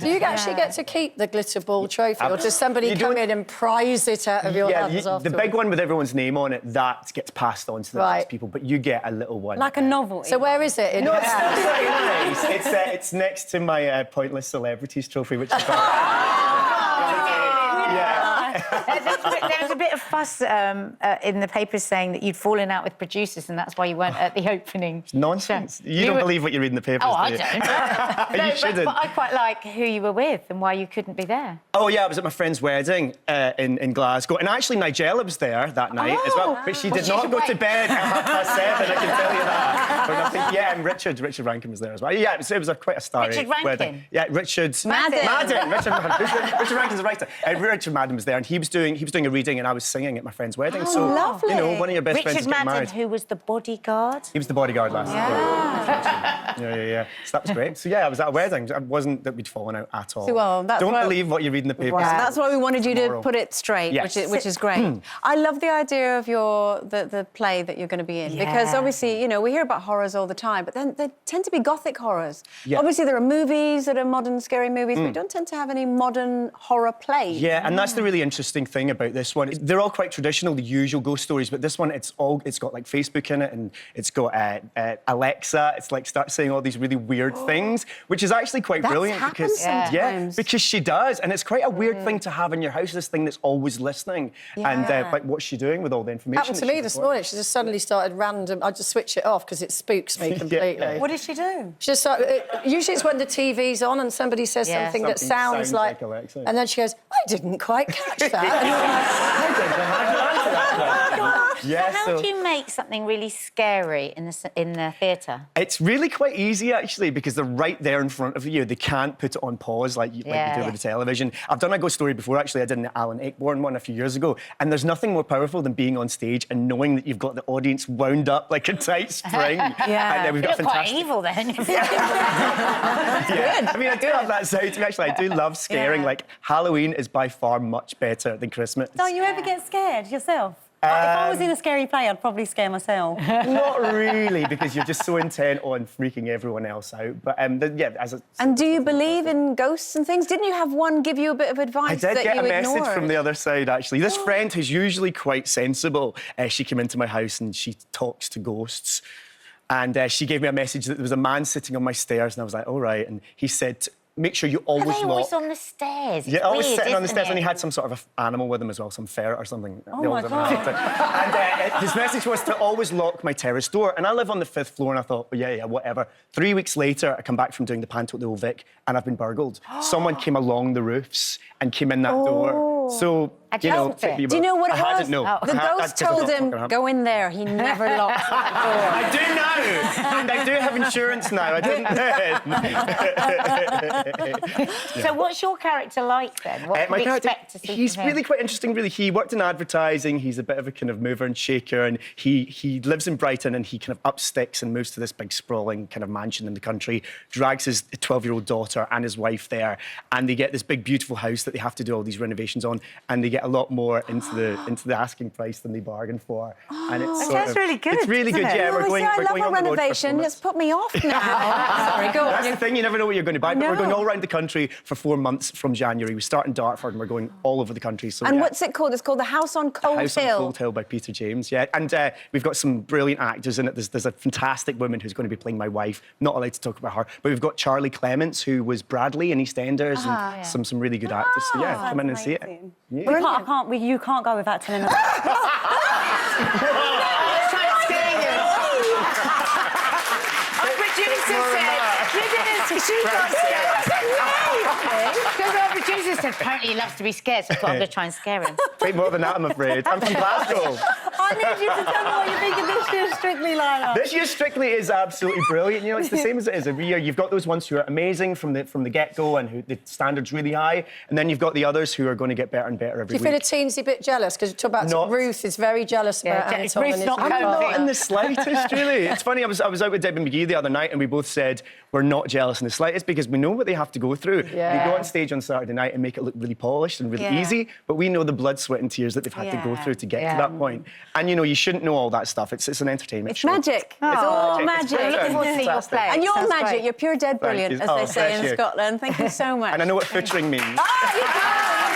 Do you actually get to keep the glitter ball trophy, or does somebody come in and prize it out of your hands afterwards? The big one with everyone's name on it, that gets passed on to the next people, but you get a little one. Like a novel. So where is it? No, it's still very nice. It's next to my Pointless Celebrities trophy, which is There was a bit of fuss in the papers saying that you'd fallen out with producers and that's why you weren't at the opening. Nonsense. You don't believe what you read in the papers, Oh, do you? I don't. You shouldn't. But I quite like who you were with and why you couldn't be there. Oh, yeah, I was at my friend's wedding in Glasgow. And actually, Nigella was there that night as well. But she did not go to bed at 7:30, I can tell you that. But I think, yeah, and Richard Rankin was there as well. Yeah, it was quite a starry Richard Rankin? wedding. Yeah, Richard... Madden. Richard Rankin's a writer. Richard Madden was there, and he was doing a reading, and I was singing at my friend's wedding. Oh, so, lovely. You know, one of your best friends Richard is getting Madden, married. who was the bodyguard. He was the bodyguard last year. Yeah. So that was great. So, yeah, I was at a wedding. It wasn't that we'd fallen out at all. Well, that's Don't believe what you read in the papers. That's why we wanted you to put it straight, Yes. which is great. I love the idea of the play that you're going to be in, because obviously, you know, we hear about horrors all the time, but then they tend to be gothic horrors. Yeah. Obviously, there are movies that are modern scary movies, but we don't tend to have any modern horror plays. Yeah, and that's the really interesting thing about this one. They're all quite traditional, the usual ghost stories, but this one, it's got like Facebook in it, and it's got Alexa. It's like starts saying all these really weird things, which is actually quite brilliant because because she does, and it's quite a weird thing to have in your house. This thing that's always listening, and like what's she doing with all the information? Happened to me this morning. She just suddenly started random. I just switch it off because it spooks me completely. What did she do? She just usually it's when the TV's on and somebody says something that sounds like Alexa. and then she goes, "I didn't quite catch that." Yeah, How do you make something really scary in the theatre? It's really quite easy, actually, because they're right there in front of you. They can't put it on pause like you do with the television. I've done a ghost story before, actually. I did an Alan Ayckbourn one a few years ago, and there's nothing more powerful than being on stage and knowing that you've got the audience wound up like a tight spring. And we've got quite evil, then. I mean, I do have that side to me, actually. I do love scaring. Like, Halloween is by far much better than Christmas. Don't you ever get scared yourself? If I was in a scary play, I'd probably scare myself. Not really, because you're just so intent on freaking everyone else out. But And do you believe in ghosts and things? Didn't you have one give you a bit of advice I did get a message ignored? from the other side, actually. This friend who's usually quite sensible, she came into my house and she talks to ghosts. And she gave me a message that there was a man sitting on my stairs, and I was like, all right. And he said, make sure you always Are they always on the stairs? Yeah, always weird, sitting on the isn't stairs, it? and he had some sort of animal with him as well, some ferret or something. Oh, my God. And his message was to always lock my terrace door. And I live on the 5th floor, and I thought, well, yeah, whatever. 3 weeks later, I come back from doing the panto at the Old Vic, and I've been burgled. Someone came along the roofs and came in that door. So, you know... Do you know what it was? I hadn't known. The ghost told him, go in there. He never locked that door. I do now! And I do have insurance now. I didn't then. So what's your character like, then? What can we expect to see he's from him? really quite interesting, really. He worked in advertising. He's a bit of a kind of mover and shaker, and he lives in Brighton, and he kind of up sticks and moves to this big sprawling kind of mansion in the country, drags his 12-year-old daughter and his wife there, and they get this big, beautiful house that they have to do all these renovations on, and they get a lot more into the asking price than they bargained for. And it's That's really good. It's really good, yeah. I love a on the road for renovation. 4 It's months. put me off now. Sorry, go on. That's the thing, you never know what you're going to buy, but we're going all around the country for 4 months from January. We start in Dartford and we're going all over the country. So, And what's it called? It's called The House on Cold House Hill. on Cold Hill by Peter James, yeah. And we've got some brilliant actors in it. There's a fantastic woman who's going to be playing my wife. Not allowed to talk about her. But we've got Charlie Clements, who was Bradley in EastEnders, and some really good actors. So, yeah, come in and see it. Yeah. You can't go without telling us. Our producer said apparently he loves to be scared, so I thought I'm going to try and scare him. Take more than that, I'm afraid. I'm from Glasgow. I need you to tell me what you think of this year's Strictly lineup. This year's Strictly is absolutely brilliant. You know, it's the same as it is every year. You've got those ones who are amazing from the get-go and who the standard's really high, and then you've got the others who are going to get better and better every week. Do you feel a teensy bit jealous? Because you talk about Ruth is very jealous about Anton. Ruth's not I'm not in the slightest, really. It's funny, I was out with Debbie McGee the other night, and we both said we're not jealous in the slightest because we know what they have to go through. Yeah. They go on stage on Saturday night and make it look really polished and really easy, but we know the blood, sweat and tears that they've had to go through to get to that point. And, you know, you shouldn't know all that stuff. It's an entertainment It's show. magic. It's all magic. I'm looking forward to seeing your Fantastic. play. And you're Sounds magic. great. You're pure dead brilliant, you. as Oh, they say bless in you. Scotland. Thank you so much. And I know what footering means. Ah, you go.